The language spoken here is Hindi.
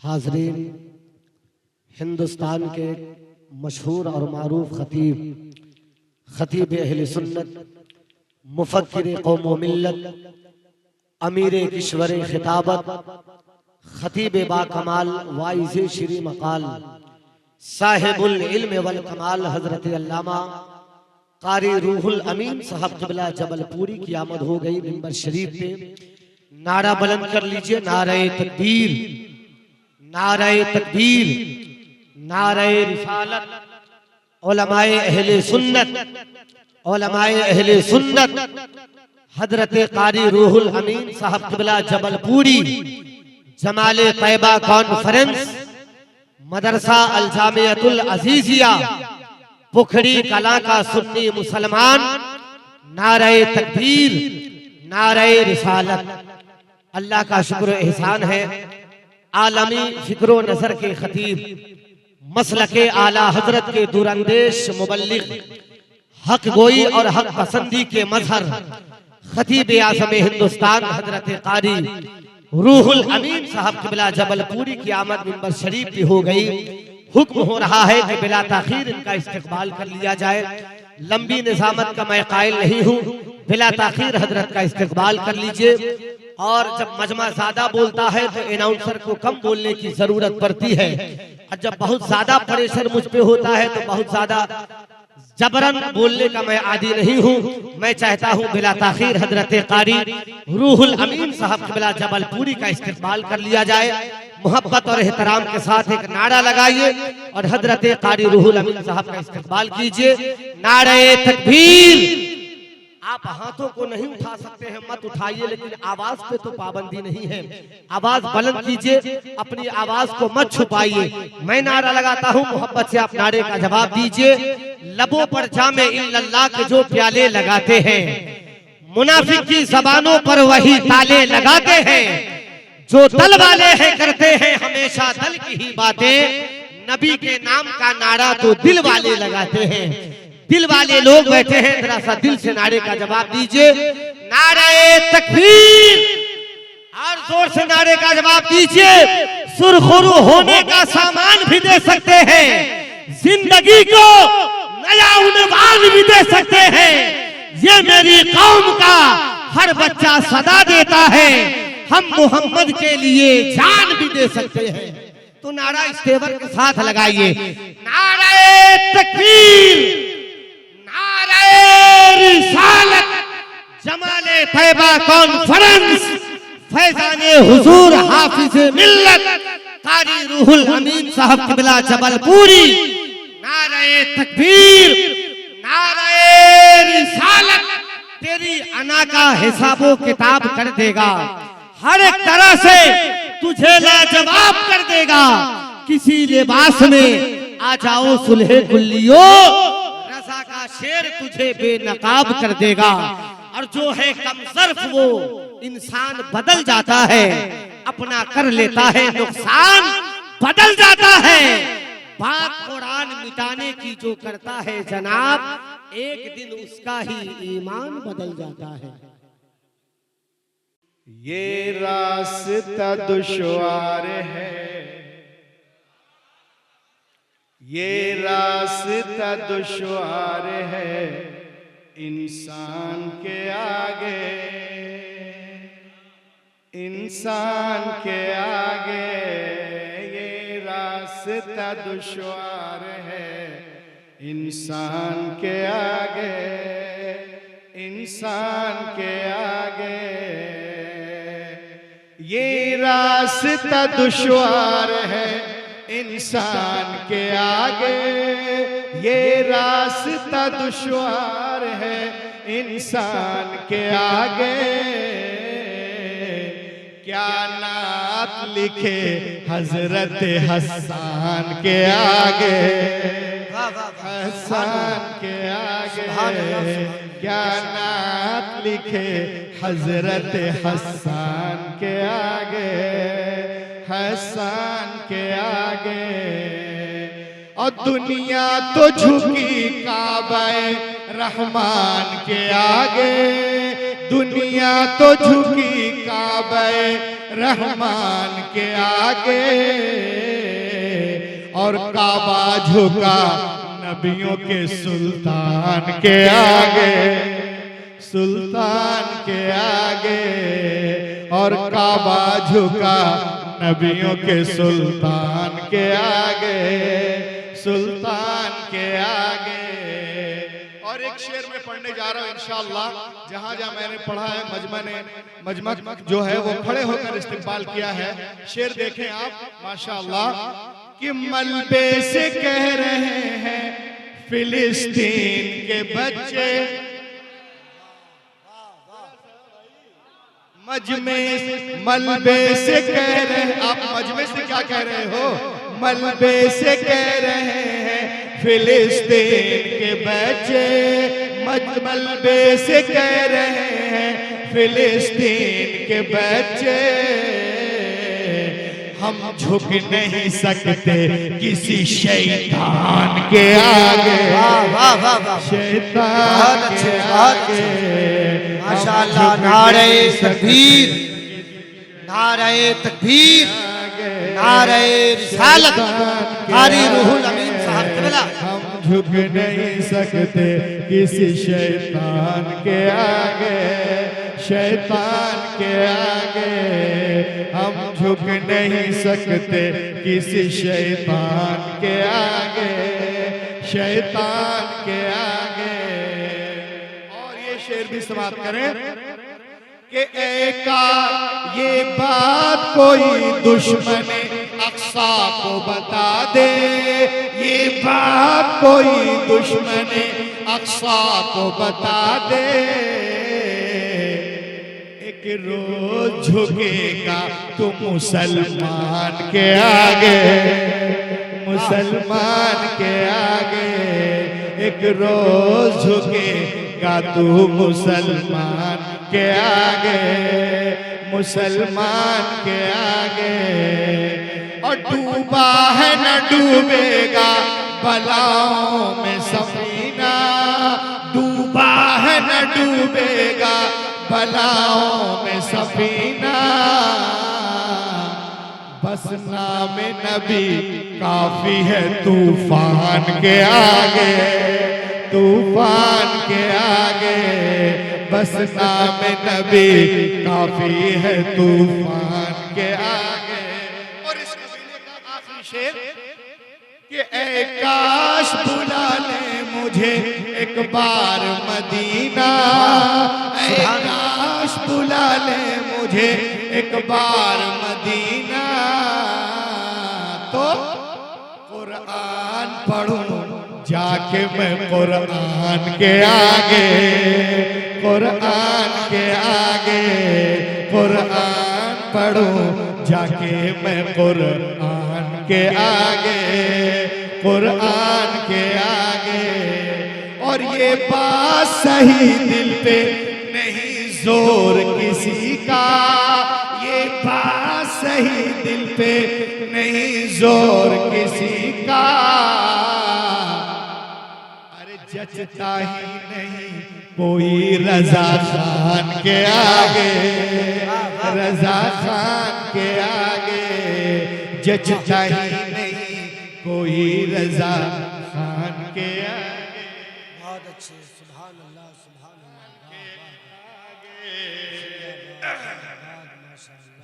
हाज़रीन, हिंदुस्तान के मशहूर और मारूफ खतीब अहले सुन्नत, मुफक्किर कौम व मिल्लत, अमीर किश्वर खिताबत, खतीब बाकमाल वाइज़ श्री मकाल, साहिबुल इल्म वल कमाल हजरत अल्लामा कारी रूहुल अमीन साहब क़िबला जबलपुरी की आमद हो गई मिंबर शरीफ पे। नारा बुलंद कर लीजिए, नारे तकबीर, नारे तकबीर, नारे रिसालत। उलमाए अहले सुन्नत, उलमाए अहले सुन्नत हजरत कारी रूहुल अमीन साहब क़िबला जबलपुरी जमाले तैयबा कॉन्फ्रेंस मदरसा अल जामियतुल अजीजिया पुखड़ी कला का सुन्नी मुसलमान, नारे तकबीर, नारे रिसालत। अल्लाह का शुक्र एहसान है, आलमी फिक्रो नजर के खतीब, मसलके आला हजरत के दूरंदेश मुबल्लिग, हक गोई और हक पसंदी के मजहर खतीब आज़म हिंदुस्तान हजरत कारी रूहुल अमीन साहब क़िबला जबलपुरी की आमद मिंबर शरीफ की हो गई। हुक्म हो रहा है कि बिला ताखीर इनका इस्तकबाल कर लिया जाए। लंबी निजामत का मैं कायल नहीं हूँ, बिला ताखीर हजरत का इस्तकबाल कर लीजिए। और जब मजमा ज्यादा बोलता है तो अनाउंसर को कम बोलने की जरूरत पड़ती है, और जब बहुत ज्यादा प्रेशर मुझ पे होता है तो बहुत ज्यादा जबरन बोलने का मैं आदी नहीं हूँ। मैं चाहता हूँ बिला ताखीर हजरत कारी रूहुल अमीन साहब क़िबला जबलपुरी का इस्तकबाल कर लिया जाए। मोहब्बत और एहतराम के साथ एक नारा लगाइए और हजरत कारी रूहुल अमीन साहब का इस्तकबाल कीजिए। नारे तकबीर। आप हाथों को नहीं उठा सकते हैं, मत उठाइए, लेकिन आवाज पे तो पाबंदी नहीं है। आवाज बुलंद कीजिए, अपनी आवाज को मत छुपाइए। मैं नारा लगाता हूँ, मोहब्बत से आप नारे का जवाब दीजिए। लबों पर जामे इल्लल्लाह के जो प्याले लगाते हैं, मुनाफिक की जबानों पर वही ताले लगाते हैं। जो दल वाले हैं करते हैं हमेशा दल की ही बातें, नबी के नाम का नारा तो दिल वाले लगाते हैं। दिल वाले लोग बैठे हैं, जरा सा दिल से नारे का जवाब दीजिए। नारे तकबीर, और जोर से नारे का जवाब दीजिए। सुरखुरू होने का सामान भी दे सकते हैं, जिंदगी को नया उन्वान भी दे सकते हैं। ये मेरी कौम का हर बच्चा सदा देता है, हम मोहम्मद के लिए जान भी दे सकते हैं। तो नारा इस तेवर के साथ लगाइए। नारे तकबीर, नारे रिसालत, जमाले तैयबा कॉन्फ्रेंस, फैजाने हुजूर हाफिज मिल्लत कारी रूहुल अमीन साहब क़िबला जबलपुरी। नारे तकबीर, नारे रिसालत। तेरी अना का हिसाबो किताब कर देगा, हर एक तरह से तुझे लाजवाब कर देगा। किसी लिबास में आ जाओ सुलहे कुल्लियो, रज़ा का शेर तुझे बेनकाब कर देगा। और जो है कमजर्फ वो इंसान बदल जाता है, अपना कर लेता है नुकसान, बदल जाता है। बात कुरान मिटाने की जो करता है जनाब, एक दिन उसका ही ईमान बदल जाता है। ये रास्ता दुश्वार है, ये रास्ता दुश्वार है इंसान के आगे, इंसान के आगे। ये रास्ता दुश्वार है इंसान के आगे, इंसान के आगे। ये रास्ता दुश्वार है इंसान के आगे, ये रास्ता दुश्वार है इंसान के आगे। क्या नात लिखे हजरत हसन के आगे, हसन के आगे। क्या नात लिखे हजरत हसन के आगे, हसन के आगे। और दुनिया तो झुकी काबे रहमान के आगे, दुनिया तो झुकी काबे रहमान के आगे, और काबा झुका नबियों के सुल्तान के आगे, सुल्तान के आगे, और काबा झुका नबियों के सुल्तान के आगे, सुल्तान के आगे। और एक शेर में पढ़ने जा रहा हूं इंशाअल्लाह, जहां जहां मैंने पढ़ा है मजमा जो है वो खड़े होकर इस्तेमाल किया है। शेर देखें आप माशाअल्लाह, कि मलबे से कह रहे हैं फिलिस्तीन के बच्चे, मलबे से कह रहे हैं, आप मजमे से क्या कह रहे हो? मलबे से कह रहे हैं फिलिस्तीन के बच्चे, मलबे से कह रहे हैं फिलिस्तीन के बच्चे, हम झुक नहीं सकते किसी शैतान के आगे, शैतान के आगे। माशाअल्लाह, नारे तकबीर, नारे तकबीर, नारे रिसालत, कारी रूहुल अमीन साहब क़िबला। हम झुक नहीं सकते किसी शैतान के आगे, शैतान के आगे, हम झुक नहीं सकते किसी शैतान के आगे, शैतान के आगे। और ये शेर भी समाप्त करें कि एका ये बात कोई दुश्मन अक्सा को बता दे, ये बात कोई दुश्मन अक्सा को बता दे, एक रोज झुकेगा तू मुसलमान के आगे, मुसलमान के आगे, एक रोज झुकेगा तू मुसलमान के आगे, मुसलमान के आगे। और डूबा है न डूबेगा बलाओं में सफीना, डूबा है न डूबेगा बलाओं में सफीना, बस नाम नबी काफी है तूफान के आगे, तूफान के आगे, बस नाम नबी काफी है तूफान के आगे। और इस कबीले का आखिरी शेर कि ऐ काश बुला ले मुझे एक बार मदीना, ऐ काश बुला ले मुझे एक बार मदीना, तो कुरान पढ़ूं जाके मैं कुरान के आगे, कुरान के आगे, कुरान पढ़ूं जाके मैं कुरान के आगे, कुरान के आगे। और ये बात सही दिल पे नहीं जोर किसी का, ये बात सही दिल पे नहीं जोर किसी का, अरे जचता ही नहीं कोई रजा खान के आगे, रजा खान के आगे, जचता ही नहीं कोई रजा